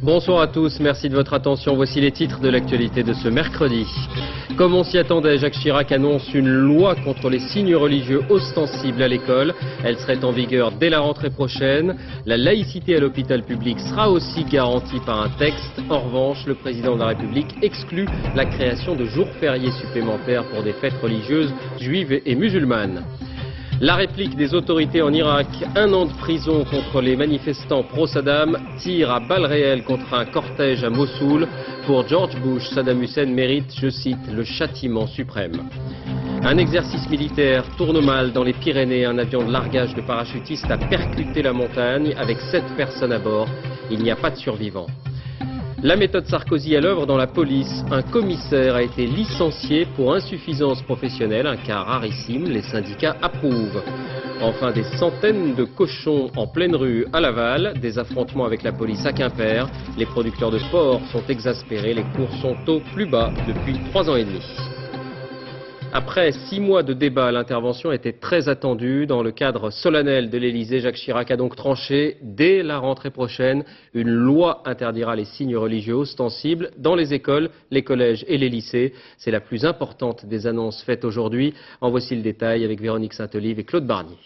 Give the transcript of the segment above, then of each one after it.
Bonsoir à tous, merci de votre attention. Voici les titres de l'actualité de ce mercredi. Comme on s'y attendait, Jacques Chirac annonce une loi contre les signes religieux ostensibles à l'école. Elle serait en vigueur dès la rentrée prochaine. La laïcité à l'hôpital public sera aussi garantie par un texte. En revanche, le président de la République exclut la création de jours fériés supplémentaires pour des fêtes religieuses juives et musulmanes. La réplique des autorités en Irak, 1 an de prison contre les manifestants pro-Saddam, tir à balles réelles contre un cortège à Mossoul. Pour George Bush, Saddam Hussein mérite, je cite, le châtiment suprême. Un exercice militaire tourne mal dans les Pyrénées. Un avion de largage de parachutistes a percuté la montagne avec 7 personnes à bord. Il n'y a pas de survivants. La méthode Sarkozy à l'œuvre dans la police. Un commissaire a été licencié pour insuffisance professionnelle, un cas rarissime, les syndicats approuvent. Enfin, des centaines de cochons en pleine rue à Laval, des affrontements avec la police à Quimper. Les producteurs de porc sont exaspérés, les cours sont au plus bas depuis 3 ans et demi. Après 6 mois de débat, l'intervention était très attendue. Dans le cadre solennel de l'Élysée, Jacques Chirac a donc tranché, dès la rentrée prochaine, une loi interdira les signes religieux ostensibles dans les écoles, les collèges et les lycées. C'est la plus importante des annonces faites aujourd'hui. En voici le détail avec Véronique Saint-Olive et Claude Barnier.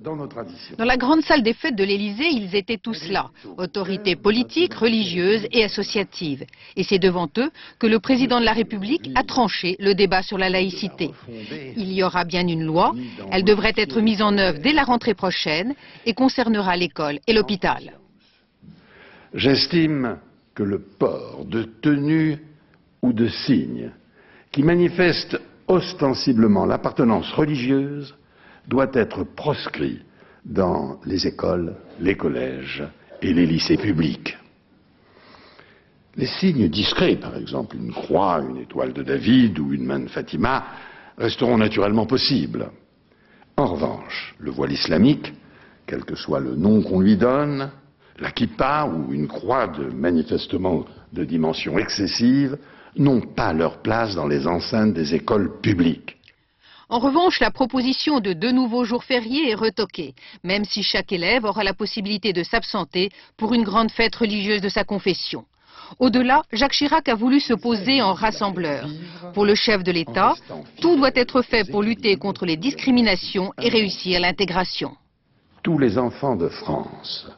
Dans la grande salle des fêtes de l'Élysée, ils étaient tous là, autorités politiques, religieuses et associatives. Et c'est devant eux que le président de la République a tranché le débat sur la laïcité. Il y aura bien une loi, elle devrait être mise en œuvre dès la rentrée prochaine et concernera l'école et l'hôpital. J'estime que le port de tenues ou de signes qui manifestent ostensiblement l'appartenance religieuse doit être proscrit dans les écoles, les collèges et les lycées publics. Les signes discrets, par exemple une croix, une étoile de David ou une main de Fatima, resteront naturellement possibles. En revanche, le voile islamique, quel que soit le nom qu'on lui donne, la kippa ou une croix manifestement de dimension excessive, n'ont pas leur place dans les enceintes des écoles publiques. En revanche, la proposition de 2 nouveaux jours fériés est retoquée, même si chaque élève aura la possibilité de s'absenter pour une grande fête religieuse de sa confession. Au-delà, Jacques Chirac a voulu se poser en rassembleur. Pour le chef de l'État, tout doit être fait pour lutter contre les discriminations et réussir l'intégration. Tous les enfants de France,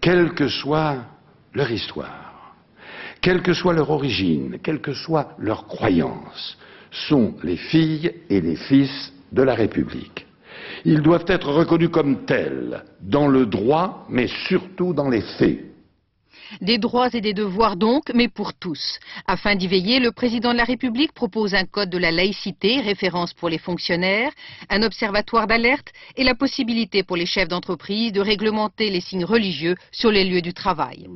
quelle que soit leur histoire, quelle que soit leur origine, quelle que soit leur croyance, sont les filles et les fils de la République. Ils doivent être reconnus comme tels, dans le droit, mais surtout dans les faits. Des droits et des devoirs donc, mais pour tous. Afin d'y veiller, le président de la République propose un code de la laïcité, référence pour les fonctionnaires, un observatoire d'alerte et la possibilité pour les chefs d'entreprise de réglementer les signes religieux sur les lieux du travail.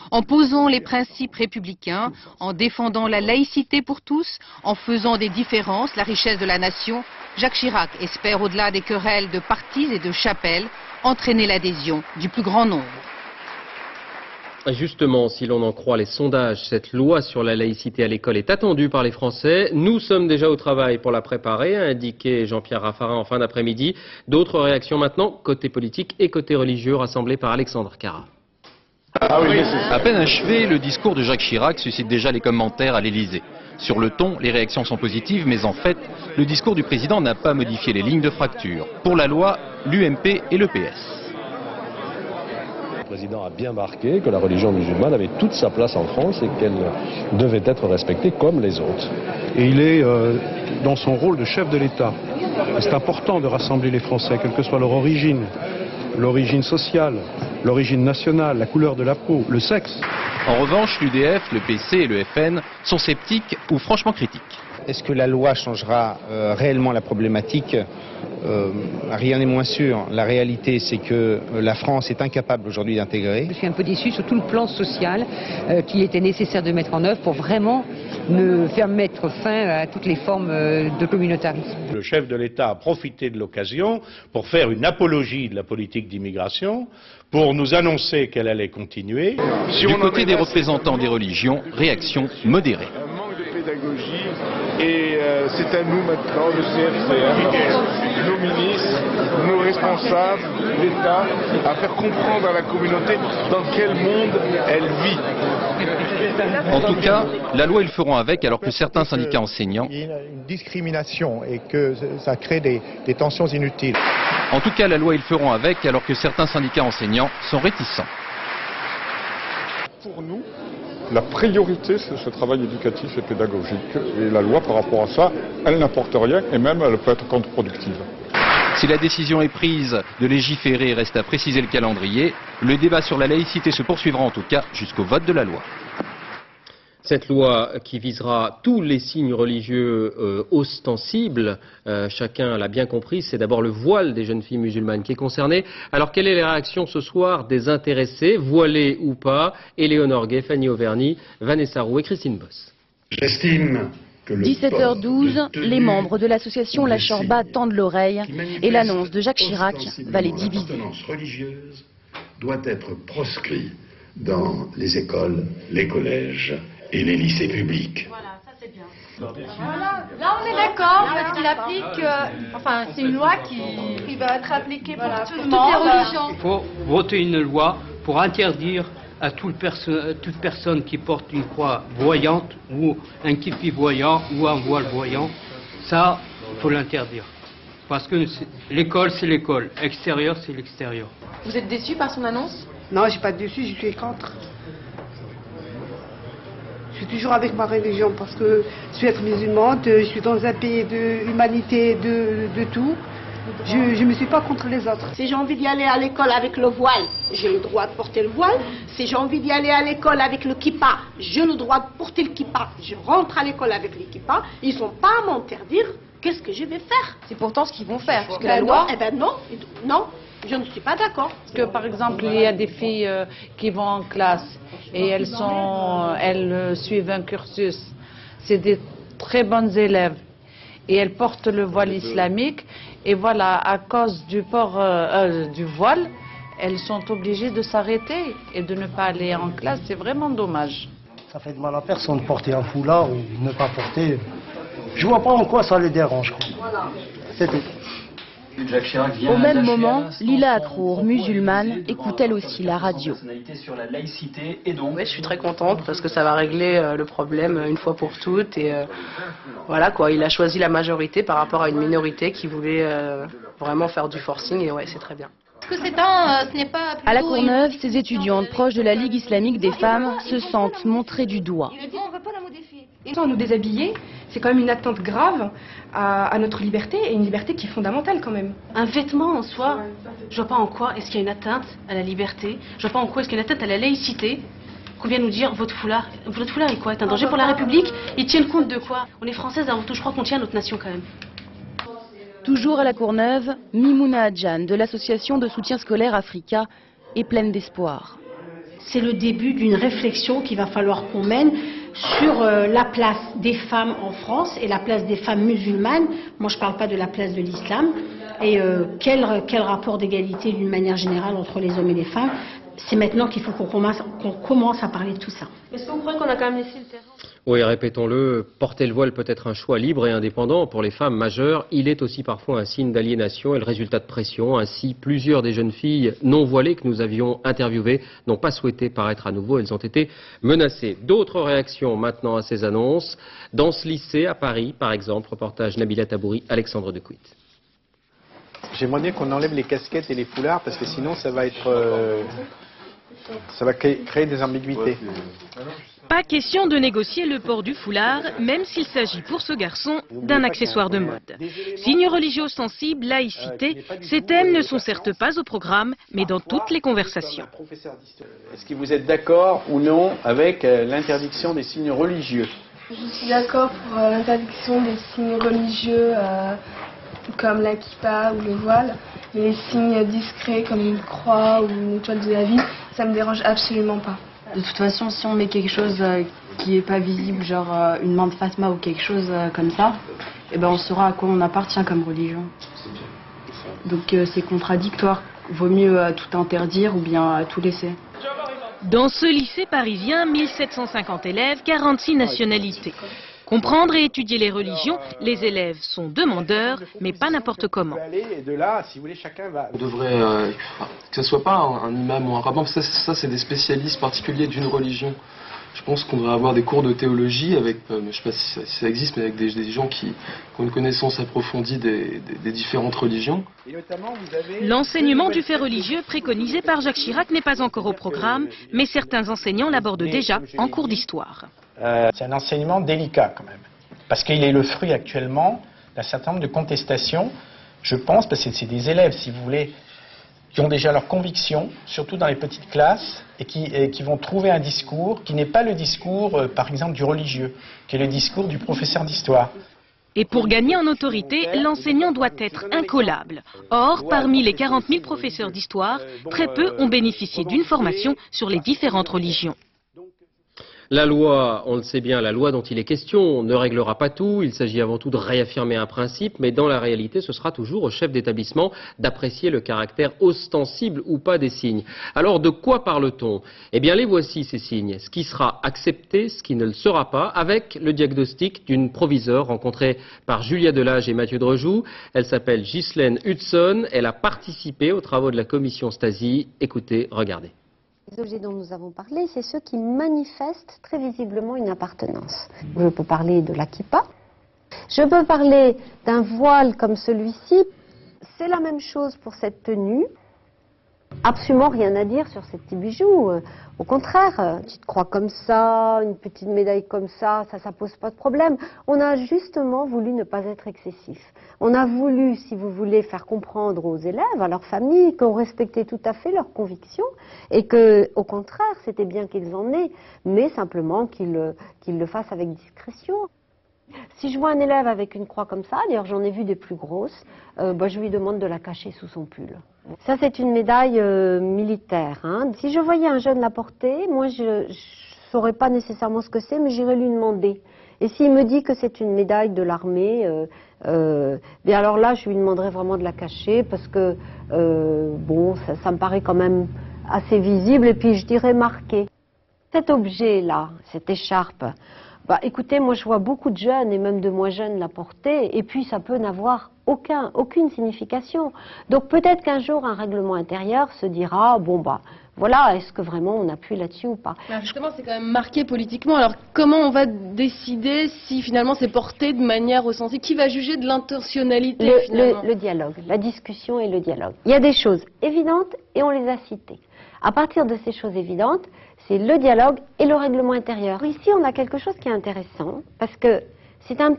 En posant les principes républicains, en défendant la laïcité pour tous, en faisant des différences la richesse de la nation, Jacques Chirac espère, au-delà des querelles de partis et de chapelles, entraîner l'adhésion du plus grand nombre. Justement, si l'on en croit les sondages, cette loi sur la laïcité à l'école est attendue par les Français. Nous sommes déjà au travail pour la préparer, a indiqué Jean-Pierre Raffarin en fin d'après-midi. D'autres réactions maintenant, côté politique et côté religieux, rassemblés par Alexandre Cara. À peine achevé, le discours de Jacques Chirac suscite déjà les commentaires à l'Élysée. Sur le ton, les réactions sont positives, mais en fait, le discours du président n'a pas modifié les lignes de fracture. Pour la loi, l'UMP et le PS. Le président a bien marqué que la religion musulmane avait toute sa place en France et qu'elle devait être respectée comme les autres. Et il est dans son rôle de chef de l'État. C'est important de rassembler les Français, quelle que soit leur origine, l'origine sociale, l'origine nationale, la couleur de la peau, le sexe. En revanche, l'UDF, le PC et le FN sont sceptiques ou franchement critiques. Est-ce que la loi changera réellement la problématique? Rien n'est moins sûr. La réalité, c'est que la France est incapable aujourd'hui d'intégrer. Je suis un peu déçu sur tout le plan social qu'il était nécessaire de mettre en œuvre pour vraiment faire mettre fin à toutes les formes de communautarisme. Le chef de l'État a profité de l'occasion pour faire une apologie de la politique d'immigration, pour nous annoncer qu'elle allait continuer. Du côté des représentants des religions, réaction modérée. Pédagogie et c'est à nous maintenant, le CFCM, nos ministres, nos responsables. indispensable, l'État, à faire comprendre à la communauté dans quel monde elle vit. En tout cas, la loi, ils le feront avec, alors que certains syndicats enseignants... Il y a une discrimination et que ça crée des tensions inutiles. En tout cas, la loi, ils le feront avec, alors que certains syndicats enseignants sont réticents. Pour nous, la priorité, c'est ce travail éducatif et pédagogique. Et la loi, par rapport à ça, elle n'apporte rien et même elle peut être contre-productive. Si la décision est prise de légiférer, reste à préciser le calendrier. Le débat sur la laïcité se poursuivra en tout cas jusqu'au vote de la loi. Cette loi qui visera tous les signes religieux ostensibles, chacun l'a bien compris, c'est d'abord le voile des jeunes filles musulmanes qui est concerné. Alors quelle est la réaction ce soir des intéressés, voilés ou pas? Éléonore Gay, Fanny Auvergne, Vanessa Roux et Christine Boss. J'estime que le 17h12, les membres de l'association La Chorba tendent l'oreille et l'annonce de Jacques Chirac va les diviser. L'appartenance religieuse doit être proscrit dans les écoles, les collèges et les lycées publics. Voilà, ça c'est bien. Voilà, là on est d'accord parce qu'il applique, enfin c'est une loi qui va être appliquée pour tout le monde. Toutes les religions. Il faut voter une loi pour interdire à toute personne qui porte une croix voyante ou un képi voyant ou un voile voyant. Ça, il faut l'interdire. Parce que l'école c'est l'école, extérieur c'est l'extérieur. Vous êtes déçu par son annonce? Non, je ne suis pas déçu, je suis contre. Je suis toujours avec ma religion parce que je suis être musulmane, je suis dans un pays d'humanité, de tout. Je ne me suis pas contre les autres. Si j'ai envie d'y aller à l'école avec le voile, j'ai le droit de porter le voile. Si j'ai envie d'y aller à l'école avec le kippa, j'ai le droit de porter le kippa. Je rentre à l'école avec le kippa. Ils ne sont pas à m'interdire. Qu'est-ce que je vais faire? C'est pourtant ce qu'ils vont faire. Parce que la loi... Eh ben non, non. Je ne suis pas d'accord. Parce que par exemple, il y a des filles qui vont en classe et elles suivent un cursus. C'est des très bonnes élèves et elles portent le voile islamique et voilà, à cause du port du voile, elles sont obligées de s'arrêter et de ne pas aller en classe. C'est vraiment dommage. Ça fait de mal à personne de porter un foulard ou ne pas porter. Je vois pas en quoi ça les dérange. Voilà. C'est tout. Au même moment, Lila Akrour, musulmane, écoute elle aussi la radio. Oui, je suis très contente parce que ça va régler le problème une fois pour toutes. Et voilà quoi, il a choisi la majorité par rapport à une minorité qui voulait vraiment faire du forcing et ouais, c'est très bien. Est-ce que ce n'est pas À La Courneuve, ces étudiantes proches de la Ligue islamique des femmes se sentent montrées du doigt. On ne veut pas la modifier. Nous déshabiller, c'est quand même une atteinte grave à notre liberté et une liberté qui est fondamentale quand même. Un vêtement en soi, je vois pas en quoi est-ce qu'il y a une atteinte à la liberté, je vois pas en quoi est-ce qu'il y a une atteinte à la laïcité. Qu'on vient nous dire votre foulard est quoi? Est un danger pour la République? Ils tiennent compte de quoi? On est françaises avant tout, je crois qu'on tient à notre nation quand même. Toujours à La Courneuve, Mimouna Adjan de l'association de soutien scolaire Africa est pleine d'espoir. C'est le début d'une réflexion qu'il va falloir qu'on mène sur la place des femmes en France et la place des femmes musulmanes. Moi, je ne parle pas de la place de l'islam. Et quel rapport d'égalité d'une manière générale entre les hommes et les femmes. C'est maintenant qu'il faut qu'on commence à parler de tout ça. Est-ce que vous croyez qu'on a quand même laissé le terrain? Oui, répétons-le, porter le voile peut être un choix libre et indépendant pour les femmes majeures. Il est aussi parfois un signe d'aliénation et le résultat de pression. Ainsi, plusieurs des jeunes filles non voilées que nous avions interviewées n'ont pas souhaité paraître à nouveau. Elles ont été menacées. D'autres réactions maintenant à ces annonces. Dans ce lycée à Paris, par exemple, reportage Nabila Tabouri, Alexandre Decuit. J'aimerais bien qu'on enlève les casquettes et les foulards parce que sinon ça va créer des ambiguïtés. Pas question de négocier le port du foulard, même s'il s'agit pour ce garçon d'un accessoire de mode. Signes religieux sensibles, laïcité, ces thèmes ne sont certes pas au programme, mais dans toutes les conversations. Est-ce que vous êtes d'accord ou non avec l'interdiction des signes religieux? Je suis d'accord pour l'interdiction des signes religieux comme la kippa ou le voile, mais les signes discrets comme une croix ou une étoile de la vie, ça me dérange absolument pas. De toute façon, si on met quelque chose qui n'est pas visible, genre une main de Fatma ou quelque chose comme ça, eh ben on saura à quoi on appartient comme religion. Donc c'est contradictoire. Vaut mieux tout interdire ou bien tout laisser. Dans ce lycée parisien, 1750 élèves, 46 nationalités. Comprendre et étudier les religions, les élèves sont demandeurs, mais pas n'importe comment. Et de là, si vous voulez, chacun va... On devrait, que ce soit pas un imam ou un rabbin, ça c'est des spécialistes particuliers d'une religion. Je pense qu'on devrait avoir des cours de théologie avec, je ne sais pas si ça existe, mais avec des gens qui ont une connaissance approfondie des différentes religions. L'enseignement du fait religieux préconisé par Jacques Chirac n'est pas encore au programme, mais certains enseignants l'abordent déjà en cours d'histoire. C'est un enseignement délicat quand même, parce qu'il est le fruit actuellement d'un certain nombre de contestations, je pense, parce que c'est des élèves, si vous voulez, qui ont déjà leurs convictions, surtout dans les petites classes, et qui vont trouver un discours qui n'est pas le discours, par exemple, du religieux, qui est le discours du professeur d'histoire. Et pour gagner en autorité, l'enseignant doit être incollable. Or, parmi les 40 000 professeurs d'histoire, très peu ont bénéficié d'une formation sur les différentes religions. La loi, on le sait bien, la loi dont il est question ne réglera pas tout. Il s'agit avant tout de réaffirmer un principe, mais dans la réalité, ce sera toujours au chef d'établissement d'apprécier le caractère ostensible ou pas des signes. Alors, de quoi parle-t-on? Eh bien, les voici ces signes. Ce qui sera accepté, ce qui ne le sera pas, avec le diagnostic d'une proviseure rencontrée par Julia Delage et Mathieu Drejoux. Elle s'appelle Ghislaine Hudson. Elle a participé aux travaux de la commission Stasi. Écoutez, regardez. Les objets dont nous avons parlé, c'est ceux qui manifestent très visiblement une appartenance. Je peux parler de la kippa, je peux parler d'un voile comme celui-ci. C'est la même chose pour cette tenue. Absolument rien à dire sur ces petits bijoux. Au contraire, une petite croix comme ça, une petite médaille comme ça pose pas de problème. On a justement voulu ne pas être excessif. On a voulu, si vous voulez, faire comprendre aux élèves, à leurs familles, qu'on respectait tout à fait leurs convictions et que, au contraire, c'était bien qu'ils en aient, mais simplement qu'ils le fassent avec discrétion. Si je vois un élève avec une croix comme ça, d'ailleurs j'en ai vu des plus grosses, je lui demande de la cacher sous son pull. Ça c'est une médaille militaire. Hein. Si je voyais un jeune la porter, moi je saurais pas nécessairement ce que c'est, mais j'irais lui demander. Et s'il me dit que c'est une médaille de l'armée, bien alors là je lui demanderais vraiment de la cacher parce que bon, ça me paraît quand même assez visible et puis je dirais marqué. Cet objet-là, cette écharpe, bah, écoutez, moi je vois beaucoup de jeunes et même de moins jeunes la porter et puis ça peut n'avoir aucune signification. Donc peut-être qu'un jour un règlement intérieur se dira, bon bah voilà, est-ce que vraiment on appuie là-dessus ou pas? Alors justement, c'est quand même marqué politiquement. Alors comment on va décider si finalement c'est porté de manière ostensible? Qui va juger de l'intentionnalité finalement? Le dialogue, la discussion et le dialogue. Il y a des choses évidentes et on les a citées. À partir de ces choses évidentes, c'est le dialogue et le règlement intérieur. Ici, on a quelque chose qui est intéressant parce que c'est un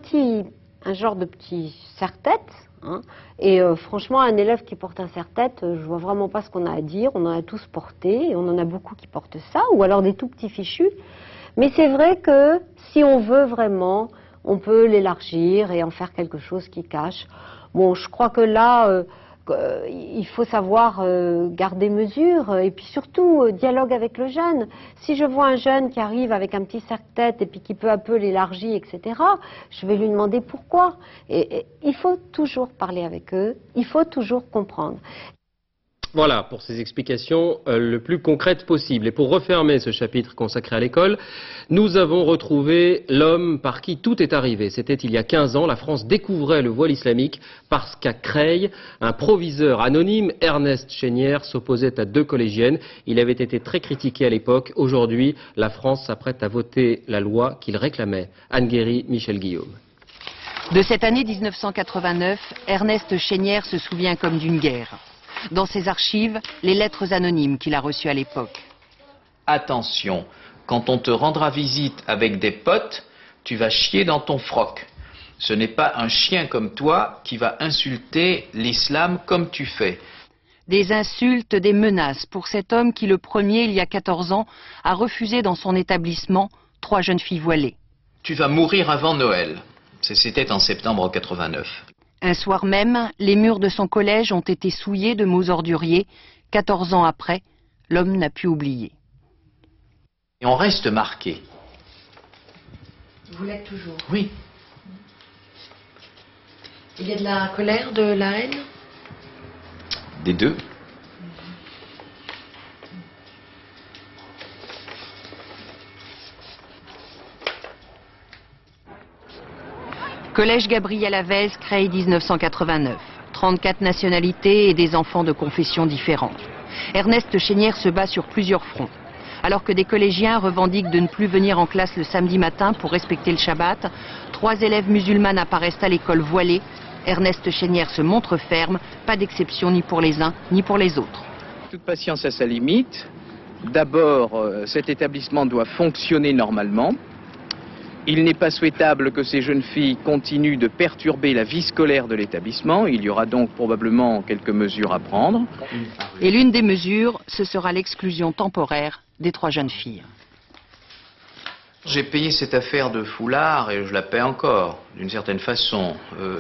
genre de petit serre-tête. Hein, et franchement, un élève qui porte un serre-tête, je vois vraiment pas ce qu'on a à dire. On en a tous porté et on en a beaucoup qui portent ça, ou alors des tout petits fichus. Mais c'est vrai que si on veut vraiment, on peut l'élargir et en faire quelque chose qui cache. Bon, je crois que là, il faut savoir garder mesure et puis surtout dialogue avec le jeune. Si je vois un jeune qui arrive avec un petit serre-tête et puis qui peu à peu l'élargit, etc., je vais lui demander pourquoi. Et il faut toujours parler avec eux, il faut toujours comprendre. Voilà, pour ces explications le plus concrètes possible. Et pour refermer ce chapitre consacré à l'école, nous avons retrouvé l'homme par qui tout est arrivé. C'était il y a 15 ans, la France découvrait le voile islamique parce qu'à Creil, un proviseur anonyme, Ernest Chénière, s'opposait à 2 collégiennes. Il avait été très critiqué à l'époque. Aujourd'hui, la France s'apprête à voter la loi qu'il réclamait. Anne Guéry, Michel Guillaume. De cette année 1989, Ernest Chénière se souvient comme d'une guerre. Dans ses archives, les lettres anonymes qu'il a reçues à l'époque. Attention, quand on te rendra visite avec des potes, tu vas chier dans ton froc. Ce n'est pas un chien comme toi qui va insulter l'islam comme tu fais. Des insultes, des menaces pour cet homme qui, le premier, il y a 14 ans, a refusé dans son établissement 3 jeunes filles voilées. Tu vas mourir avant Noël. C'était en septembre 89. Un soir même, les murs de son collège ont été souillés de mots orduriers. 14 ans après, l'homme n'a pu oublier. Et on reste marqué. Vous l'êtes toujours? Oui. Il y a de la colère, de la haine? Des deux. Collège Gabriel Avez, créé 1989. 34 nationalités et des enfants de confessions différentes. Ernest Chénière se bat sur plusieurs fronts. Alors que des collégiens revendiquent de ne plus venir en classe le samedi matin pour respecter le Shabbat, 3 élèves musulmanes apparaissent à l'école voilées. Ernest Chénière se montre ferme, pas d'exception ni pour les uns ni pour les autres. Toute patience a sa limite. D'abord, cet établissement doit fonctionner normalement. Il n'est pas souhaitable que ces jeunes filles continuent de perturber la vie scolaire de l'établissement. Il y aura donc probablement quelques mesures à prendre. Et l'une des mesures, ce sera l'exclusion temporaire des 3 jeunes filles. J'ai payé cette affaire de foulard et je la paie encore, d'une certaine façon.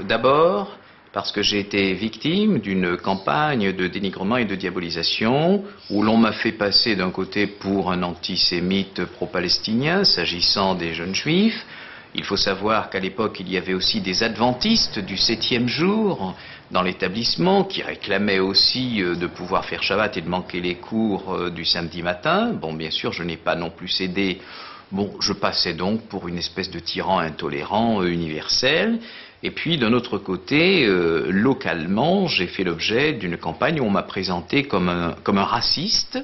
D'abord, parce que j'ai été victime d'une campagne de dénigrement et de diabolisation où l'on m'a fait passer d'un côté pour un antisémite pro-palestinien s'agissant des jeunes juifs. Il faut savoir qu'à l'époque, il y avait aussi des adventistes du 7e jour dans l'établissement qui réclamaient aussi de pouvoir faire Shabbat et de manquer les cours du samedi matin. Bon, bien sûr, je n'ai pas non plus cédé. Bon, je passais donc pour une espèce de tyran intolérant universel. Et puis, d'un autre côté, localement, j'ai fait l'objet d'une campagne où on m'a présenté comme un raciste.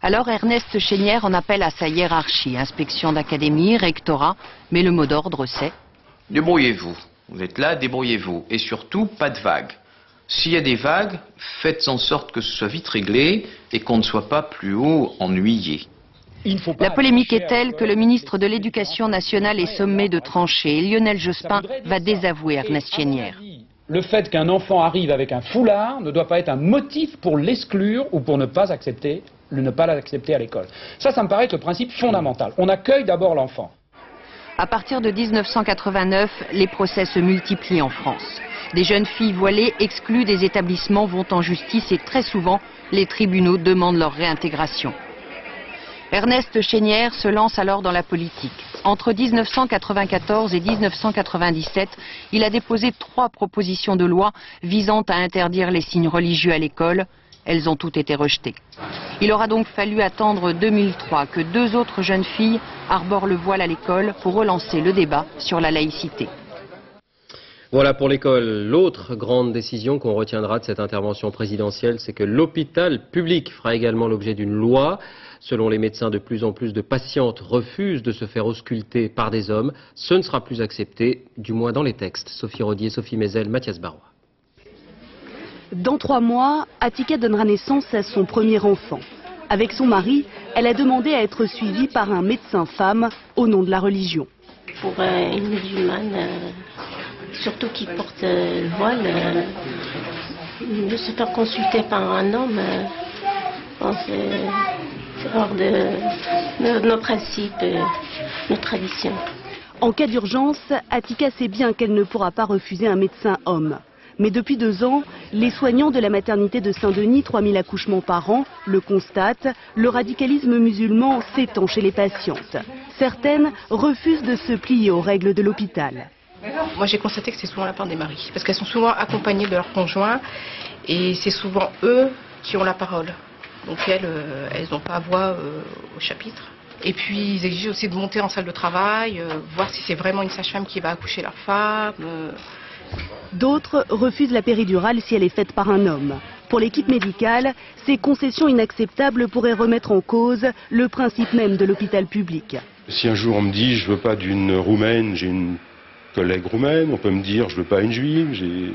Alors Ernest Chénière en appelle à sa hiérarchie, inspection d'académie, rectorat, mais le mot d'ordre c'est « Débrouillez-vous, vous êtes là, débrouillez-vous, et surtout pas de vagues. S'il y a des vagues, faites en sorte que ce soit vite réglé et qu'on ne soit pas plus haut ennuyé. » La polémique est telle que le ministre de l'Éducation nationale est sommé de trancher et Lionel Jospin va désavouer Ernest Chénière. Le fait qu'un enfant arrive avec un foulard ne doit pas être un motif pour l'exclure ou pour ne pas l'accepter à l'école. Ça me paraît être le principe fondamental. On accueille d'abord l'enfant. À partir de 1989, les procès se multiplient en France. Des jeunes filles voilées exclues des établissements vont en justice et très souvent, les tribunaux demandent leur réintégration. Ernest Chénière se lance alors dans la politique. Entre 1994 et 1997, il a déposé 3 propositions de loi visant à interdire les signes religieux à l'école. Elles ont toutes été rejetées. Il aura donc fallu attendre 2003 que 2 autres jeunes filles arborent le voile à l'école pour relancer le débat sur la laïcité. Voilà pour l'école. L'autre grande décision qu'on retiendra de cette intervention présidentielle, c'est que l'hôpital public fera également l'objet d'une loi. Selon les médecins, de plus en plus de patientes refusent de se faire ausculter par des hommes. Ce ne sera plus accepté, du moins dans les textes. Sophie Rodier, Sophie Mézel, Mathias Barois. Dans 3 mois, Attika donnera naissance à son premier enfant. Avec son mari, elle a demandé à être suivie par un médecin femme au nom de la religion. Pour une musulmane, surtout qui porte le voile, de se faire consulter par un homme, c'est hors de nos principes, nos traditions. En cas d'urgence, Attika sait bien qu'elle ne pourra pas refuser un médecin homme. Mais depuis 2 ans, les soignants de la maternité de Saint-Denis, 3000 accouchements par an, le constatent, le radicalisme musulman s'étend chez les patientes. Certaines refusent de se plier aux règles de l'hôpital. Moi j'ai constaté que c'est souvent la part des maris, parce qu'elles sont souvent accompagnées de leurs conjoints et c'est souvent eux qui ont la parole. Donc elles n'ont pas voix au chapitre. Et puis ils exigent aussi de monter en salle de travail, voir si c'est vraiment une sage-femme qui va accoucher leur femme. D'autres refusent la péridurale si elle est faite par un homme. Pour l'équipe médicale, ces concessions inacceptables pourraient remettre en cause le principe même de l'hôpital public. Si un jour on me dit je veux pas d'une roumaine, j'ai une collègue roumaine, on peut me dire je veux pas une juive, j'ai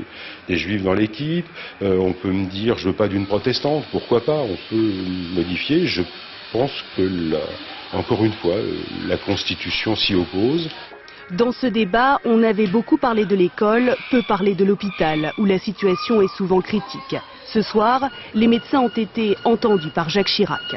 des juifs dans l'équipe, on peut me dire je veux pas d'une protestante, pourquoi pas, on peut modifier. Je pense que encore une fois, la Constitution s'y oppose. Dans ce débat, on avait beaucoup parlé de l'école, peu parlé de l'hôpital, où la situation est souvent critique. Ce soir, les médecins ont été entendus par Jacques Chirac.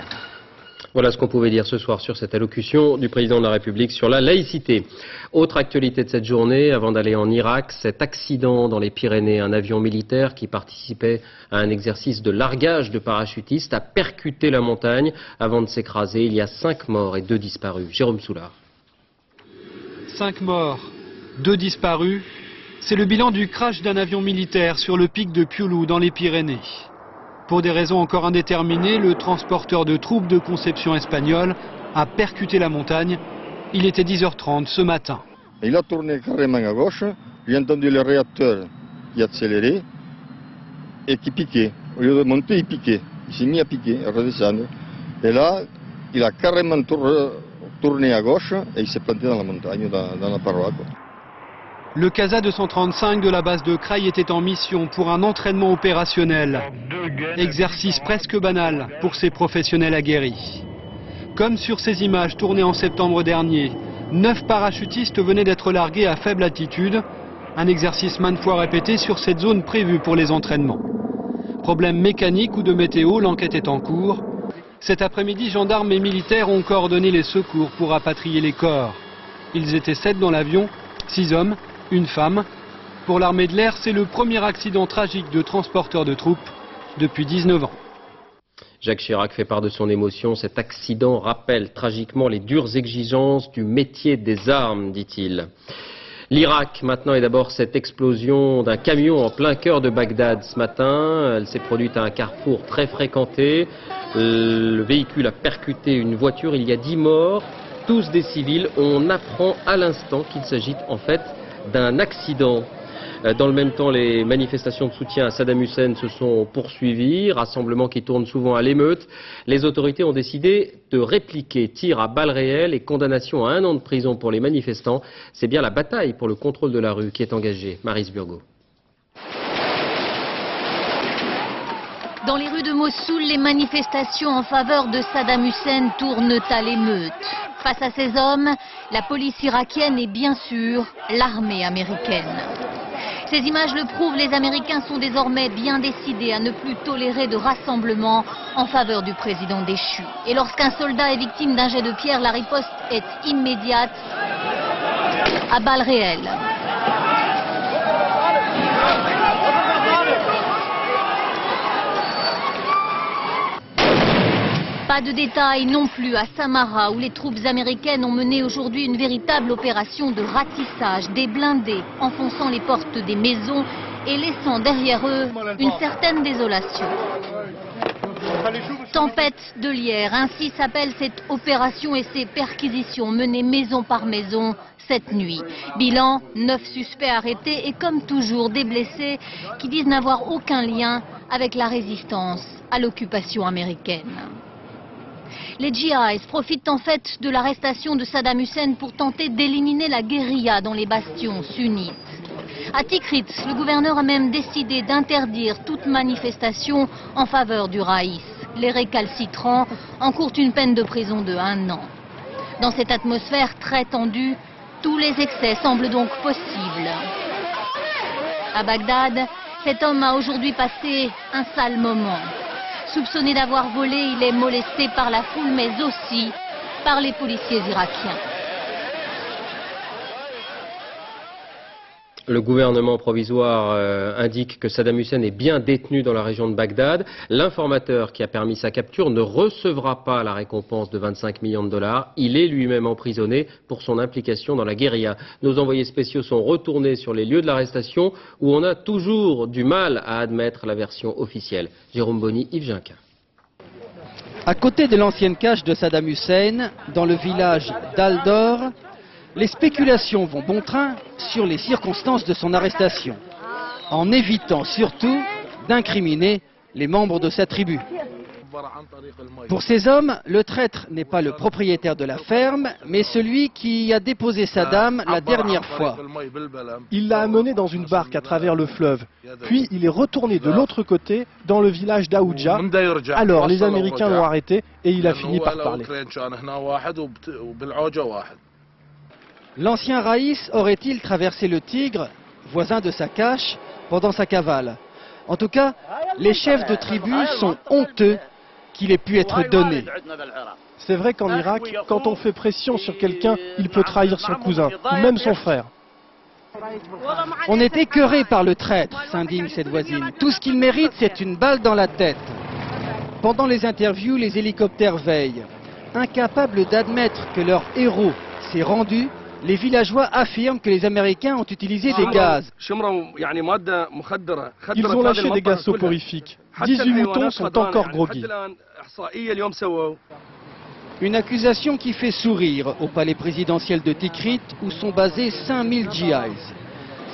Voilà ce qu'on pouvait dire ce soir sur cette allocution du président de la République sur la laïcité. Autre actualité de cette journée, avant d'aller en Irak, cet accident dans les Pyrénées. Un avion militaire qui participait à un exercice de largage de parachutistes a percuté la montagne avant de s'écraser. Il y a 5 morts et 2 disparus. Jérôme Soulard. 5 morts, 2 disparus. C'est le bilan du crash d'un avion militaire sur le pic de Piolou dans les Pyrénées. Pour des raisons encore indéterminées, le transporteur de troupes de conception espagnole a percuté la montagne. Il était 10h30 ce matin. Il a tourné carrément à gauche j'ai entendu le réacteur qui accélérait et qui piquait. Au lieu de monter, il piquait. Il s'est mis à piquer, à redescendre. Et là, il a carrément tourné à gauche et il s'est planté dans la montagne, dans la paroi, quoi. Le CASA 235 de la base de Creil était en mission pour un entraînement opérationnel. Exercice presque banal pour ces professionnels aguerris. Comme sur ces images tournées en septembre dernier, 9 parachutistes venaient d'être largués à faible altitude. Un exercice maintes fois répété sur cette zone prévue pour les entraînements. Problème mécanique ou de météo, l'enquête est en cours. Cet après-midi, gendarmes et militaires ont coordonné les secours pour rapatrier les corps. Ils étaient 7 dans l'avion, 6 hommes, une femme. Pour l'armée de l'air, c'est le premier accident tragique de transporteur de troupes depuis 19 ans. Jacques Chirac fait part de son émotion. Cet accident rappelle tragiquement les dures exigences du métier des armes, dit-il. L'Irak, maintenant, et d'abord cette explosion d'un camion en plein cœur de Bagdad ce matin. Elle s'est produite à un carrefour très fréquenté. Le véhicule a percuté une voiture. Il y a 10 morts, tous des civils. On apprend à l'instant qu'il s'agit en fait d'un accident. Dans le même temps, les manifestations de soutien à Saddam Hussein se sont poursuivies, rassemblements qui tournent souvent à l'émeute. Les autorités ont décidé de répliquer, tirs à balles réelles et condamnation à 1 an de prison pour les manifestants. C'est bien la bataille pour le contrôle de la rue qui est engagée. Maryse Burgot. Dans les rues de Mossoul, les manifestations en faveur de Saddam Hussein tournent à l'émeute. Face à ces hommes, la police irakienne et bien sûr l'armée américaine. Ces images le prouvent, les Américains sont désormais bien décidés à ne plus tolérer de rassemblement en faveur du président déchu. Et lorsqu'un soldat est victime d'un jet de pierre, la riposte est immédiate, à balles réelles. Pas de détails non plus à Samara, où les troupes américaines ont mené aujourd'hui une véritable opération de ratissage, des blindés enfonçant les portes des maisons et laissant derrière eux une certaine désolation. Tempête de lierre, ainsi s'appelle cette opération et ces perquisitions menées maison par maison cette nuit. Bilan, 9 suspects arrêtés et comme toujours des blessés qui disent n'avoir aucun lien avec la résistance à l'occupation américaine. Les djihadistes profitent en fait de l'arrestation de Saddam Hussein pour tenter d'éliminer la guérilla dans les bastions sunnites. À Tikrit, le gouverneur a même décidé d'interdire toute manifestation en faveur du raïs. Les récalcitrants encourent une peine de prison de 1 an. Dans cette atmosphère très tendue, tous les excès semblent donc possibles. À Bagdad, cet homme a aujourd'hui passé un sale moment. Soupçonné d'avoir volé, il est molesté par la foule, mais aussi par les policiers irakiens. Le gouvernement provisoire indique que Saddam Hussein est bien détenu dans la région de Bagdad. L'informateur qui a permis sa capture ne recevra pas la récompense de 25 millions de dollars. Il est lui-même emprisonné pour son implication dans la guérilla. Nos envoyés spéciaux sont retournés sur les lieux de l'arrestation où on a toujours du mal à admettre la version officielle. Jérôme Bonny, Yves Ginquin. À côté de l'ancienne cache de Saddam Hussein, dans le village d'Al-Dor, les spéculations vont bon train sur les circonstances de son arrestation, en évitant surtout d'incriminer les membres de sa tribu. Pour ces hommes, le traître n'est pas le propriétaire de la ferme, mais celui qui a déposé Saddam la dernière fois. Il l'a amené dans une barque à travers le fleuve, puis il est retourné de l'autre côté, dans le village d'Aoudja. Alors les Américains l'ont arrêté et il a fini par parler. L'ancien raïs aurait-il traversé le Tigre, voisin de sa cache, pendant sa cavale? En tout cas, les chefs de tribu sont honteux qu'il ait pu être donné. C'est vrai qu'en Irak, quand on fait pression sur quelqu'un, il peut trahir son cousin, ou même son frère. On est écœuré par le traître, s'indigne cette voisine. Tout ce qu'il mérite, c'est une balle dans la tête. Pendant les interviews, les hélicoptères veillent. Incapables d'admettre que leur héros s'est rendu, les villageois affirment que les Américains ont utilisé des gaz. Ils ont lâché des gaz soporifiques. 18 moutons sont encore groggy. Une accusation qui fait sourire au palais présidentiel de Tikrit où sont basés 5000 djihadistes.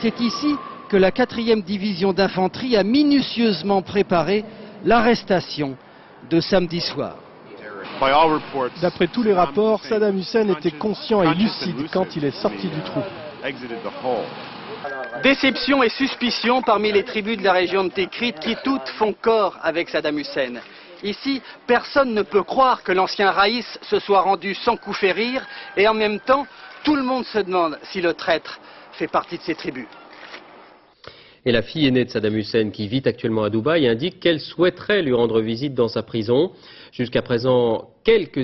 C'est ici que la 4e division d'infanterie a minutieusement préparé l'arrestation de samedi soir. D'après tous les rapports, Saddam Hussein était conscient et lucide quand il est sorti du trou. Déception et suspicion parmi les tribus de la région de Tikrit qui toutes font corps avec Saddam Hussein. Ici, personne ne peut croire que l'ancien Raïs se soit rendu sans coup férir et en même temps, tout le monde se demande si le traître fait partie de ces tribus. Et la fille aînée de Saddam Hussein, qui vit actuellement à Dubaï, indique qu'elle souhaiterait lui rendre visite dans sa prison. Jusqu'à présent, quelques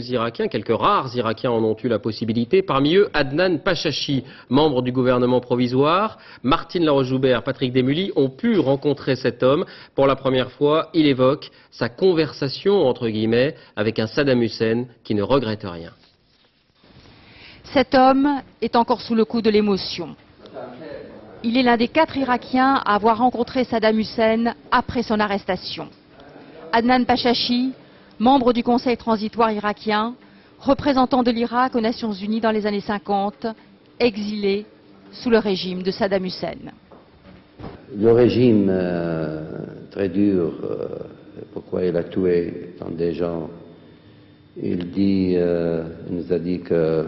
rares Irakiens en ont eu la possibilité. Parmi eux, Adnan Pachachi, membre du gouvernement provisoire. Martine Laroche-Joubert, Patrick Desmully ont pu rencontrer cet homme. Pour la première fois, il évoque sa conversation, entre guillemets, avec un Saddam Hussein qui ne regrette rien. Cet homme est encore sous le coup de l'émotion. Il est l'un des 4 Irakiens à avoir rencontré Saddam Hussein après son arrestation. Adnan Pachachi, membre du Conseil transitoire irakien, représentant de l'Irak aux Nations Unies dans les années 50, exilé sous le régime de Saddam Hussein. Le régime très dur, pourquoi il a tué tant de gens, il nous a dit que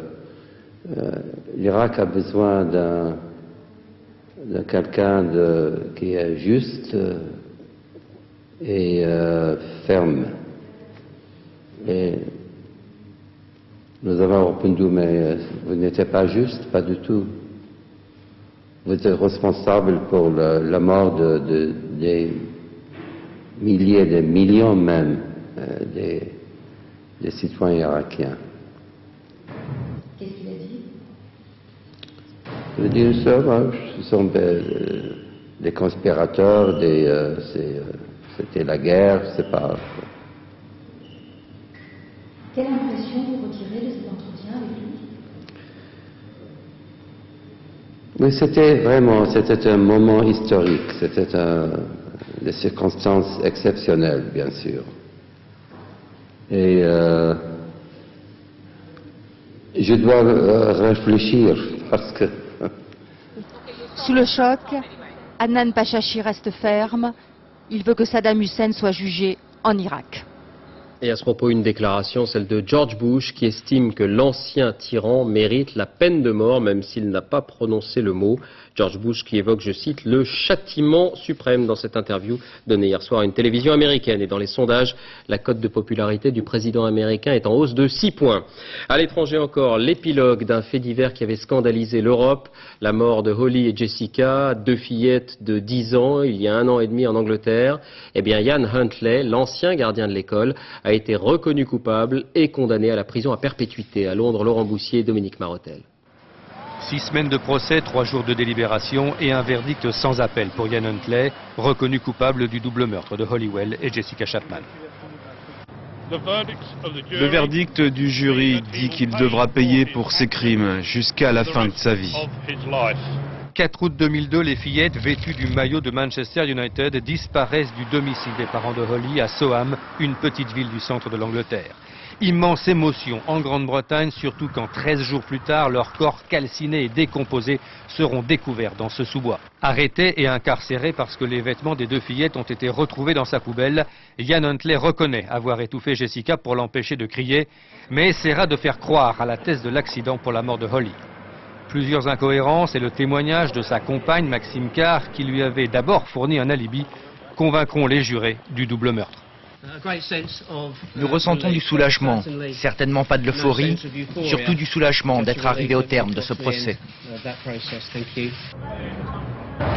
l'Irak a besoin de quelqu'un qui est juste et ferme. Et nous avons répondu, mais vous n'êtes pas juste, pas du tout. Vous êtes responsable pour la mort des milliers, des millions même, des citoyens irakiens. Qu'est-ce qu'il a dit? Il a dit, ce sont des conspirateurs, c'était la guerre, c'est pas... Quelle impression vous retirez de cet entretien avec lui? Mais c'était un moment historique, c'était des circonstances exceptionnelles, bien sûr. Et je dois réfléchir parce que... Sous le choc, Adnan Pachachi reste ferme. Il veut que Saddam Hussein soit jugé en Irak. Et à ce propos, une déclaration, celle de George Bush, qui estime que l'ancien tyran mérite la peine de mort, même s'il n'a pas prononcé le mot. George Bush qui évoque, je cite, le châtiment suprême dans cette interview donnée hier soir à une télévision américaine. Et dans les sondages, la cote de popularité du président américain est en hausse de 6 points. À l'étranger encore, l'épilogue d'un fait divers qui avait scandalisé l'Europe, la mort de Holly et Jessica, 2 fillettes de 10 ans, il y a 1 an et demi en Angleterre. Eh bien, Ian Huntley, l'ancien gardien de l'école, a été reconnu coupable et condamné à la prison à perpétuité. À Londres, Laurent Boussier et Dominique Marotel. 6 semaines de procès, 3 jours de délibération et un verdict sans appel pour Ian Huntley, reconnu coupable du double meurtre de Hollywell et Jessica Chapman. Le verdict du jury dit qu'il devra payer pour ses crimes jusqu'à la fin de sa vie. 4 août 2002, les fillettes vêtues du maillot de Manchester United disparaissent du domicile des parents de Holly à Soham, une petite ville du centre de l'Angleterre. Immense émotion en Grande-Bretagne, surtout quand 13 jours plus tard, leurs corps calcinés et décomposés seront découverts dans ce sous-bois. Arrêté et incarcéré parce que les vêtements des 2 fillettes ont été retrouvés dans sa poubelle, Ian Huntley reconnaît avoir étouffé Jessica pour l'empêcher de crier, mais essaiera de faire croire à la thèse de l'accident pour la mort de Holly. Plusieurs incohérences et le témoignage de sa compagne Maxine Carr, qui lui avait d'abord fourni un alibi, convaincront les jurés du double meurtre. Nous ressentons du soulagement, certainement pas de l'euphorie, surtout du soulagement d'être arrivé au terme de ce procès.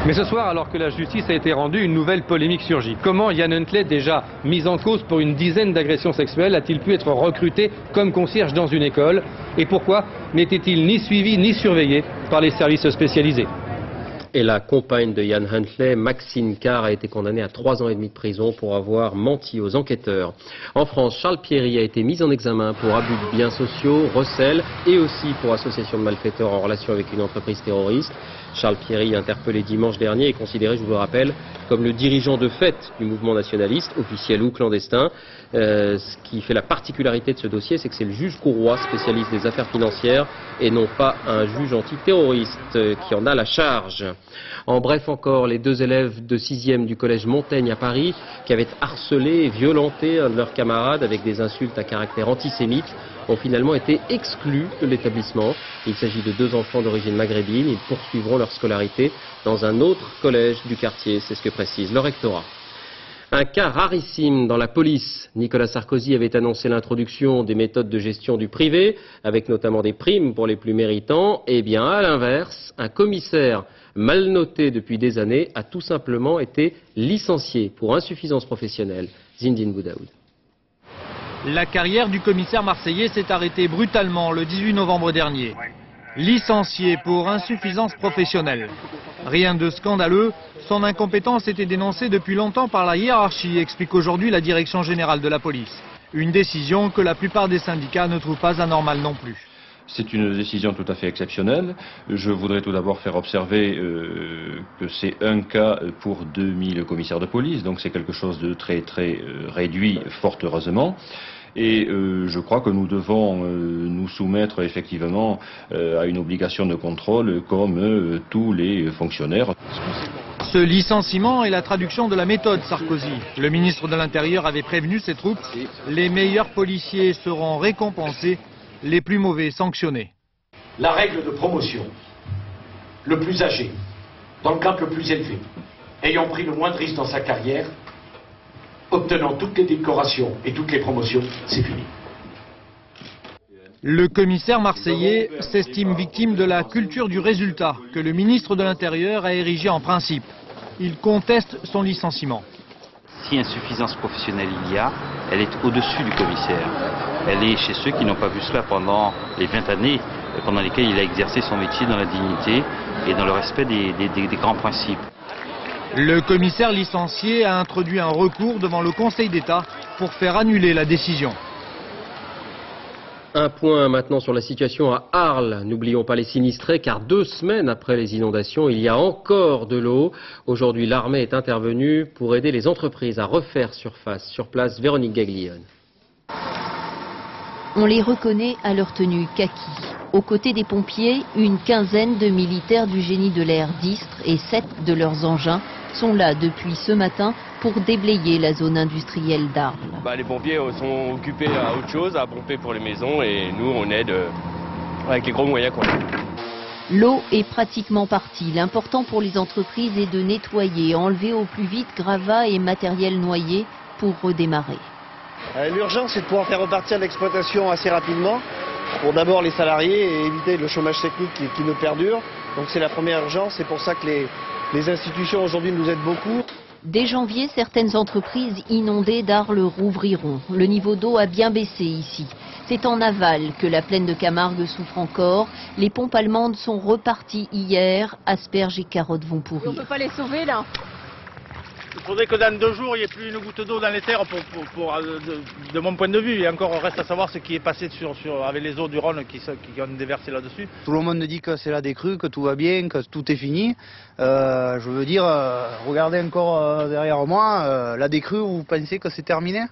Mais ce soir, alors que la justice a été rendue, une nouvelle polémique surgit. Comment Ian Huntley, déjà mis en cause pour une dizaine d'agressions sexuelles, a-t-il pu être recruté comme concierge dans une école? Et pourquoi n'était-il ni suivi ni surveillé par les services spécialisés? Et la compagne de Ian Huntley, Maxine Carr, a été condamnée à 3 ans et demi de prison pour avoir menti aux enquêteurs. En France, Charles Pierry a été mis en examen pour abus de biens sociaux, recel et aussi pour association de malfaiteurs en relation avec une entreprise terroriste. Charles Pierry, interpellé dimanche dernier, est considéré, je vous le rappelle, comme le dirigeant de fait du mouvement nationaliste, officiel ou clandestin. Ce qui fait la particularité de ce dossier, c'est que c'est le juge Courroy, spécialiste des affaires financières, et non pas un juge antiterroriste qui en a la charge. En bref encore, les 2 élèves de 6e du collège Montaigne à Paris, qui avaient harcelé et violenté un de leurs camarades avec des insultes à caractère antisémite, ont finalement été exclus de l'établissement. Il s'agit de 2 enfants d'origine maghrébine. Ils poursuivront leur scolarité dans un autre collège du quartier, c'est ce que précise le rectorat. Un cas rarissime dans la police. Nicolas Sarkozy avait annoncé l'introduction des méthodes de gestion du privé, avec notamment des primes pour les plus méritants. Eh bien, à l'inverse, un commissaire mal noté depuis des années a tout simplement été licencié pour insuffisance professionnelle. Zindine Boudaoud. La carrière du commissaire marseillais s'est arrêtée brutalement le 18 novembre dernier. Licencié pour insuffisance professionnelle. Rien de scandaleux, son incompétence était dénoncée depuis longtemps par la hiérarchie, explique aujourd'hui la direction générale de la police. Une décision que la plupart des syndicats ne trouvent pas anormale non plus. C'est une décision tout à fait exceptionnelle. Je voudrais tout d'abord faire observer que c'est un cas pour 2000 commissaires de police, donc c'est quelque chose de très réduit, fort heureusement. Et je crois que nous devons nous soumettre effectivement à une obligation de contrôle comme tous les fonctionnaires. Ce licenciement est la traduction de la méthode Sarkozy. Le ministre de l'Intérieur avait prévenu ses troupes. Les meilleurs policiers seront récompensés, les plus mauvais sanctionnés. La règle de promotion, le plus âgé, dans le grade le plus élevé, ayant pris le moins de risques dans sa carrière, obtenant toutes les décorations et toutes les promotions, c'est fini. Le commissaire marseillais s'estime victime de la culture du résultat que le ministre de l'Intérieur a érigée en principe. Il conteste son licenciement. Si insuffisance professionnelle il y a, elle est au-dessus du commissaire. Elle est chez ceux qui n'ont pas vu cela pendant les 20 années pendant lesquelles il a exercé son métier dans la dignité et dans le respect des grands principes. Le commissaire licencié a introduit un recours devant le Conseil d'État pour faire annuler la décision. Un point maintenant sur la situation à Arles. N'oublions pas les sinistrés car 2 semaines après les inondations, il y a encore de l'eau. Aujourd'hui, l'armée est intervenue pour aider les entreprises à refaire surface. Sur place, Véronique Gaglione. On les reconnaît à leur tenue kaki. Aux côtés des pompiers, une quinzaine de militaires du génie de l'air d'Istres et 7 de leurs engins sont là depuis ce matin pour déblayer la zone industrielle d'Arles. Les pompiers sont occupés à autre chose, à pomper pour les maisons et nous on aide avec les gros moyens qu'on a. L'eau est pratiquement partie. L'important pour les entreprises est de nettoyer, enlever au plus vite gravats et matériel noyé pour redémarrer. L'urgence c'est de pouvoir faire repartir l'exploitation assez rapidement pour d'abord les salariés et éviter le chômage technique qui ne perdure. Donc c'est la première urgence, c'est pour ça que les institutions aujourd'hui nous aident beaucoup. Dès janvier, certaines entreprises inondées d'Arles rouvriront. Le niveau d'eau a bien baissé ici. C'est en aval que la plaine de Camargue souffre encore. Les pompes allemandes sont reparties hier. Asperges et carottes vont pourrir. On ne peut pas les sauver là. Il faudrait que dans 2 jours, il n'y ait plus une goutte d'eau dans les terres de mon point de vue. Et encore, reste à savoir ce qui est passé avec les eaux du Rhône qui ont déversé là-dessus. Tout le monde dit que c'est la décrue, que tout va bien, que tout est fini. Je veux dire, regardez encore derrière moi, la décrue, vous pensez que c'est terminé ?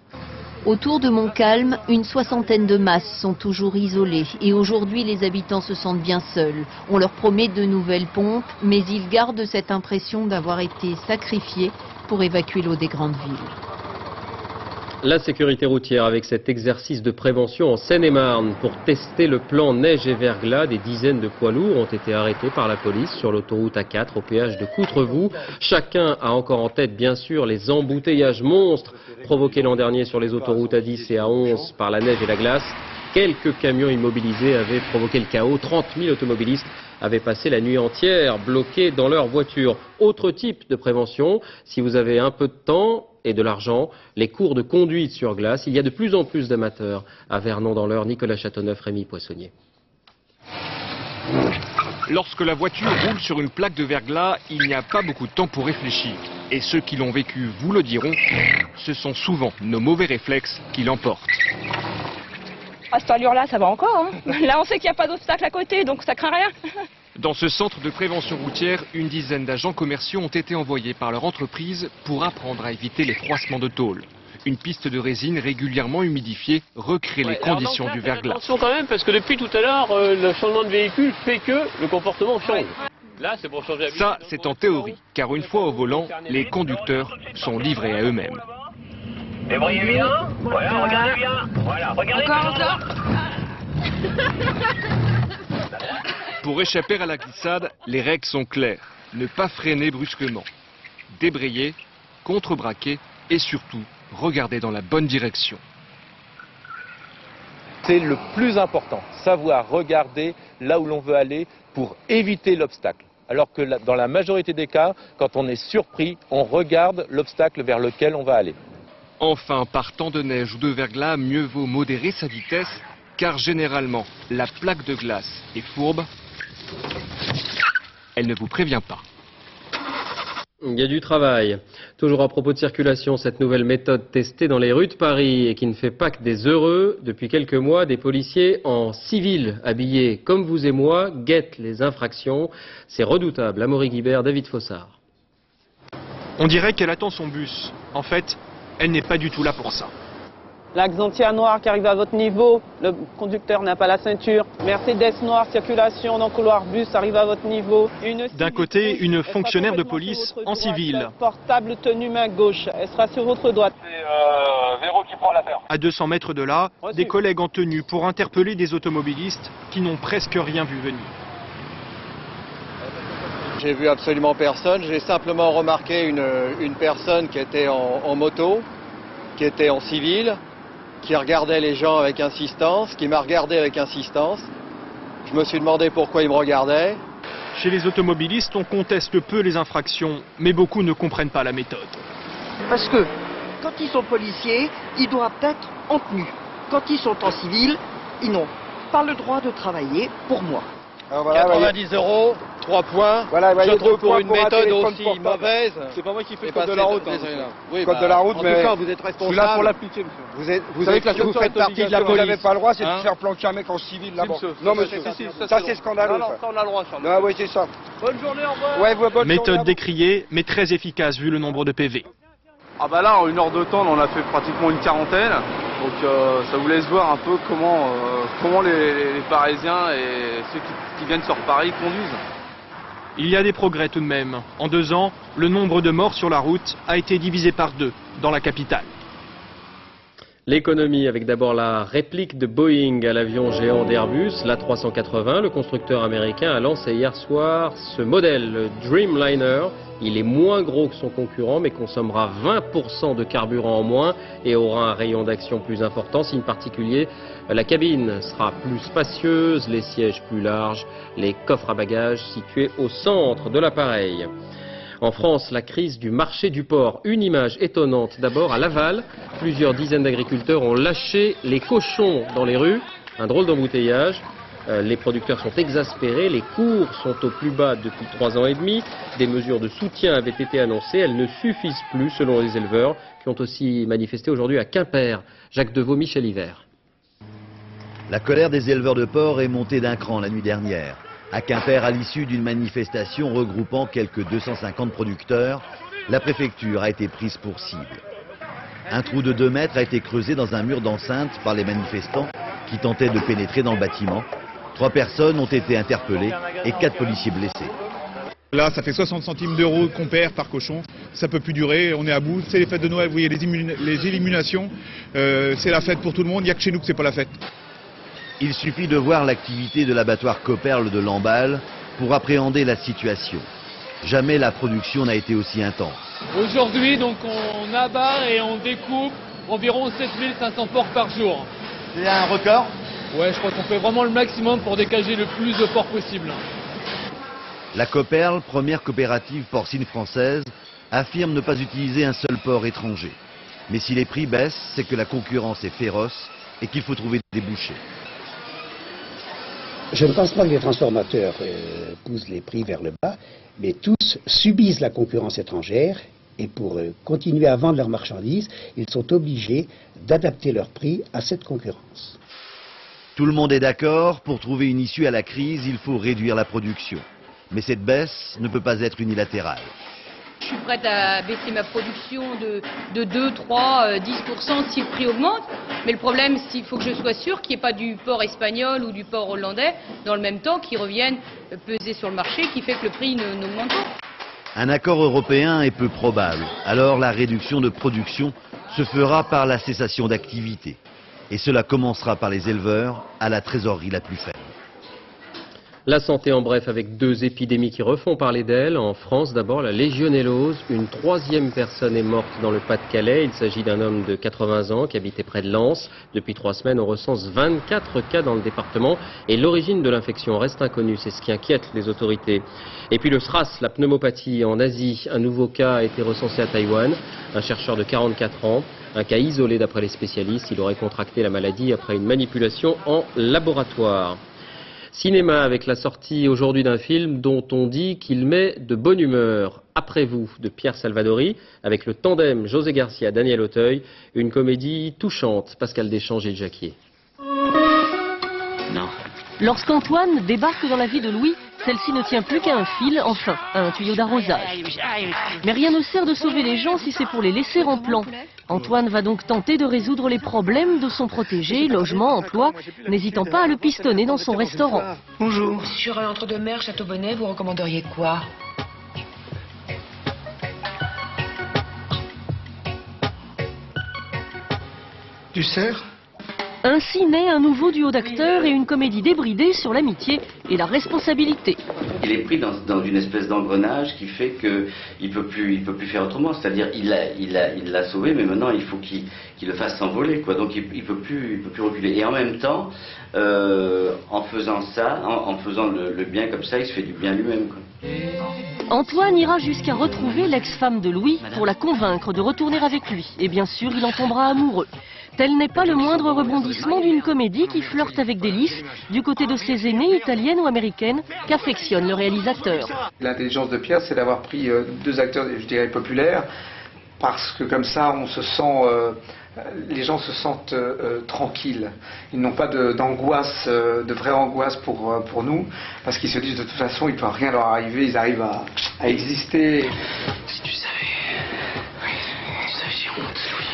Autour de Montcalm, une 60aine de masses sont toujours isolées. Et aujourd'hui, les habitants se sentent bien seuls. On leur promet de nouvelles pompes, mais ils gardent cette impression d'avoir été sacrifiés pour évacuer l'eau des grandes villes. La sécurité routière avec cet exercice de prévention en Seine-et-Marne. Pour tester le plan neige et verglas, des dizaines de poids lourds ont été arrêtés par la police sur l'autoroute A4 au péage de Coutrevoux. Chacun a encore en tête bien sûr les embouteillages monstres provoqués l'an dernier sur les autoroutes A10 et A11 par la neige et la glace. Quelques camions immobilisés avaient provoqué le chaos. 30 000 automobilistes avaient passé la nuit entière bloqués dans leur voiture. Autre type de prévention, si vous avez un peu de temps et de l'argent, les cours de conduite sur glace. Il y a de plus en plus d'amateurs. À Vernon dans l'Eure, Nicolas Châteauneuf, Rémi Poissonnier. Lorsque la voiture roule sur une plaque de verglas, il n'y a pas beaucoup de temps pour réfléchir. Et ceux qui l'ont vécu vous le diront, ce sont souvent nos mauvais réflexes qui l'emportent. À cette allure-là, ça va encore. Hein. Là, on sait qu'il n'y a pas d'obstacle à côté, donc ça craint rien. Dans ce centre de prévention routière, une dizaine d'agents commerciaux ont été envoyés par leur entreprise pour apprendre à éviter les froissements de tôle. Une piste de résine régulièrement humidifiée recrée les conditions du verglas. Attention quand même, parce que depuis tout à l'heure, le changement de véhicule fait que le comportement change. Là, c'est pour changer la vie. Ça, c'est en théorie, car une fois au volant, les conducteurs sont livrés à eux-mêmes. Débrouillez bien, voilà, regardez bien, voilà, regardez bien. Pour échapper à la glissade, les règles sont claires. Ne pas freiner brusquement, débrayer, contrebraquer et surtout regarder dans la bonne direction. C'est le plus important, savoir regarder là où l'on veut aller pour éviter l'obstacle. Alors que dans la majorité des cas, quand on est surpris, on regarde l'obstacle vers lequel on va aller. Enfin, par temps de neige ou de verglas, mieux vaut modérer sa vitesse, car généralement, la plaque de glace est fourbe. Elle ne vous prévient pas. Il y a du travail. Toujours à propos de circulation, cette nouvelle méthode testée dans les rues de Paris et qui ne fait pas que des heureux. Depuis quelques mois, des policiers en civil, habillés comme vous et moi, guettent les infractions. C'est redoutable. Amaury Guibert, David Fossard. On dirait qu'elle attend son bus. En fait, elle n'est pas du tout là pour ça. L'axe entier noir qui arrive à votre niveau, le conducteur n'a pas la ceinture. Mercedes noire, circulation dans le couloir bus arrive à votre niveau. D'un côté, une fonctionnaire de police en civil. Portable tenue main gauche, elle sera sur votre droite. C'est Véro qui prend l'affaire. À 200 mètres de là, des collègues en tenue pour interpeller des automobilistes qui n'ont presque rien vu venir. J'ai vu absolument personne, j'ai simplement remarqué une personne qui était en moto, qui était en civil, qui regardait les gens avec insistance, qui m'a regardé avec insistance. Je me suis demandé pourquoi il me regardait. Chez les automobilistes, on conteste peu les infractions, mais beaucoup ne comprennent pas la méthode. Parce que quand ils sont policiers, ils doivent être en tenue. Quand ils sont en civil, ils n'ont pas le droit de travailler pour moi. Alors voilà, 90 €, 3 points. Voilà, je trouve pour une méthode aussi mauvaise. C'est pas moi qui fais le code de la route. Oui, code de la route, mais en tout cas, vous êtes responsable. Je suis là pour l'appliquer, monsieur. Vous savez que vous faites partie de la police. Vous n'avez pas le droit, c'est de faire planquer un mec en civil là-bas. Non, monsieur, ça c'est scandaleux. Ça, on a le droit, ça. Ah oui, c'est ça. Bonne journée, au revoir. Ouais, bonne méthode journée. décriée, mais très efficace vu le nombre de PV. Ah bah là, en 1 heure de temps, on en a fait pratiquement une quarantaine. Donc ça vous laisse voir un peu comment les Parisiens et ceux qui viennent sur Paris conduisent. Il y a des progrès tout de même. En 2 ans, le nombre de morts sur la route a été divisé par 2 dans la capitale. L'économie avec d'abord la réplique de Boeing à l'avion géant d'Airbus, l'A380. Le constructeur américain a lancé hier soir ce modèle, le Dreamliner. Il est moins gros que son concurrent mais consommera 20% de carburant en moins et aura un rayon d'action plus important. Signe particulier, la cabine sera plus spacieuse, les sièges plus larges, les coffres à bagages situés au centre de l'appareil. En France, la crise du marché du porc. Une image étonnante. D'abord, à Laval, plusieurs dizaines d'agriculteurs ont lâché les cochons dans les rues. Un drôle d'embouteillage. Les producteurs sont exaspérés. Les cours sont au plus bas depuis 3 ans et demi. Des mesures de soutien avaient été annoncées. Elles ne suffisent plus, selon les éleveurs, qui ont aussi manifesté aujourd'hui à Quimper. Jacques Deveau, Michel Hiver. La colère des éleveurs de porc est montée d'un cran la nuit dernière. À Quimper, à l'issue d'une manifestation regroupant quelques 250 producteurs, la préfecture a été prise pour cible. Un trou de 2 mètres a été creusé dans un mur d'enceinte par les manifestants qui tentaient de pénétrer dans le bâtiment. 3 personnes ont été interpellées et 4 policiers blessés. Là, ça fait 60 centimes d'euros qu'on perd par cochon. Ça peut plus durer, on est à bout. C'est les fêtes de Noël, vous voyez les éliminations. C'est la fête pour tout le monde, il n'y a que chez nous que c'est pas la fête. Il suffit de voir l'activité de l'abattoir Copperle de Lamballe pour appréhender la situation. Jamais la production n'a été aussi intense. Aujourd'hui, donc, on abat et on découpe environ 7500 porcs par jour. C'est un record? Ouais, je crois qu'on fait vraiment le maximum pour dégager le plus de porcs possible. La Copperle, première coopérative porcine française, affirme ne pas utiliser un seul porc étranger. Mais si les prix baissent, c'est que la concurrence est féroce et qu'il faut trouver des débouchés. Je ne pense pas que les transformateurs poussent les prix vers le bas, mais tous subissent la concurrence étrangère et pour continuer à vendre leurs marchandises, ils sont obligés d'adapter leurs prix à cette concurrence. Tout le monde est d'accord, pour trouver une issue à la crise, il faut réduire la production. Mais cette baisse ne peut pas être unilatérale. Je suis prête à baisser ma production de 2, 3, 10% si le prix augmente. Mais le problème, c'est qu'il faut que je sois sûr qu'il n'y ait pas du porc espagnol ou du porc hollandais dans le même temps qui reviennent peser sur le marché, qui fait que le prix n'augmente pas. Un accord européen est peu probable. Alors la réduction de production se fera par la cessation d'activité. Et cela commencera par les éleveurs à la trésorerie la plus faible. La santé en bref avec 2 épidémies qui refont parler d'elle. En France d'abord, la légionellose. Une 3e personne est morte dans le Pas-de-Calais. Il s'agit d'un homme de 80 ans qui habitait près de Lens. Depuis 3 semaines, on recense 24 cas dans le département. Et l'origine de l'infection reste inconnue. C'est ce qui inquiète les autorités. Et puis le SRAS, la pneumopathie en Asie. Un nouveau cas a été recensé à Taïwan. Un chercheur de 44 ans. Un cas isolé d'après les spécialistes. Il aurait contracté la maladie après une manipulation en laboratoire. Cinéma avec la sortie aujourd'hui d'un film dont on dit qu'il met de bonne humeur. Après vous, de Pierre Salvadori, avec le tandem José Garcia-Daniel Auteuil, une comédie touchante. Pascal Deschamps, Gilles Jacquier. Non. Lorsqu'Antoine débarque dans la vie de Louis, celle-ci ne tient plus qu'à un fil, enfin, à un tuyau d'arrosage. Mais rien ne sert de sauver les gens si c'est pour les laisser en plan. Antoine va donc tenter de résoudre les problèmes de son protégé, logement, emploi, n'hésitant pas à le pistonner dans son restaurant. Bonjour. Sur l'entre-deux-mer, Château-Bonnet, vous recommanderiez quoi? Du cerf. Ainsi naît un nouveau duo d'acteurs et une comédie débridée sur l'amitié et la responsabilité. Il est pris dans une espèce d'engrenage qui fait qu'il peut plus faire autrement. C'est-à-dire il l'a sauvé, mais maintenant il faut qu'il le fasse s'envoler, quoi. Donc il peut plus reculer. Et en même temps, en faisant ça, en faisant le bien comme ça, il se fait du bien lui-même, quoi. Antoine ira jusqu'à retrouver l'ex-femme de Louis pour la convaincre de retourner avec lui. Et bien sûr, il en tombera amoureux. Tel n'est pas le moindre rebondissement d'une comédie qui flirte avec délice du côté de ses aînées italiennes ou américaines qu'affectionne le réalisateur. L'intelligence de Pierre, c'est d'avoir pris 2 acteurs, je dirais, populaires, parce que comme ça, on se sent, les gens se sentent tranquilles. Ils n'ont pas d'angoisse, de vraie angoisse pour nous, parce qu'ils se disent de toute façon, il ne peut rien leur arriver, ils arrivent à exister. Si tu savais, j'ai honte, Louis.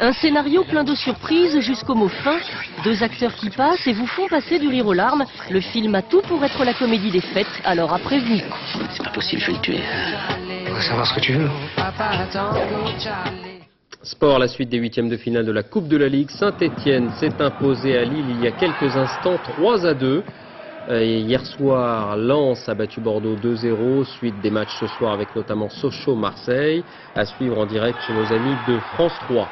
Un scénario plein de surprises jusqu'au mot fin, 2 acteurs qui passent et vous font passer du rire aux larmes. Le film a tout pour être la comédie des fêtes, alors à prévenir. C'est pas possible, je vais le tuer. On va savoir ce que tu veux. Sport, la suite des 8e de finale de la Coupe de la Ligue. Saint-Etienne s'est imposé à Lille il y a quelques instants, 3-2. Hier soir, Lens a battu Bordeaux 2-0. Suite des matchs ce soir avec notamment Sochaux-Marseille. À suivre en direct chez nos amis de France 3.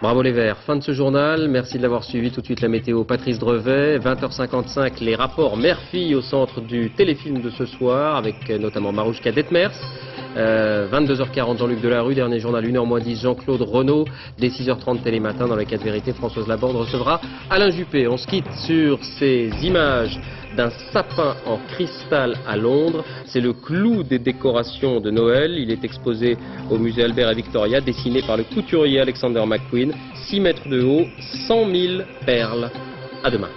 Bravo les Verts. Fin de ce journal. Merci de l'avoir suivi. Tout de suite la météo. Patrice Drevet. 20h55, les rapports mère-fille au centre du téléfilm de ce soir avec notamment Marouchka Detmers. 22h40, Jean-Luc Delarue. Dernier journal 1h10, Jean-Claude Renaud. Dès 6h30 Télématin, dans la 4 vérités, Françoise Laborde recevra Alain Juppé. On se quitte sur ces images d'un sapin en cristal à Londres. C'est le clou des décorations de Noël. Il est exposé au musée Albert et Victoria, dessiné par le couturier Alexander McQueen. 6 mètres de haut, 100 000 perles. À demain.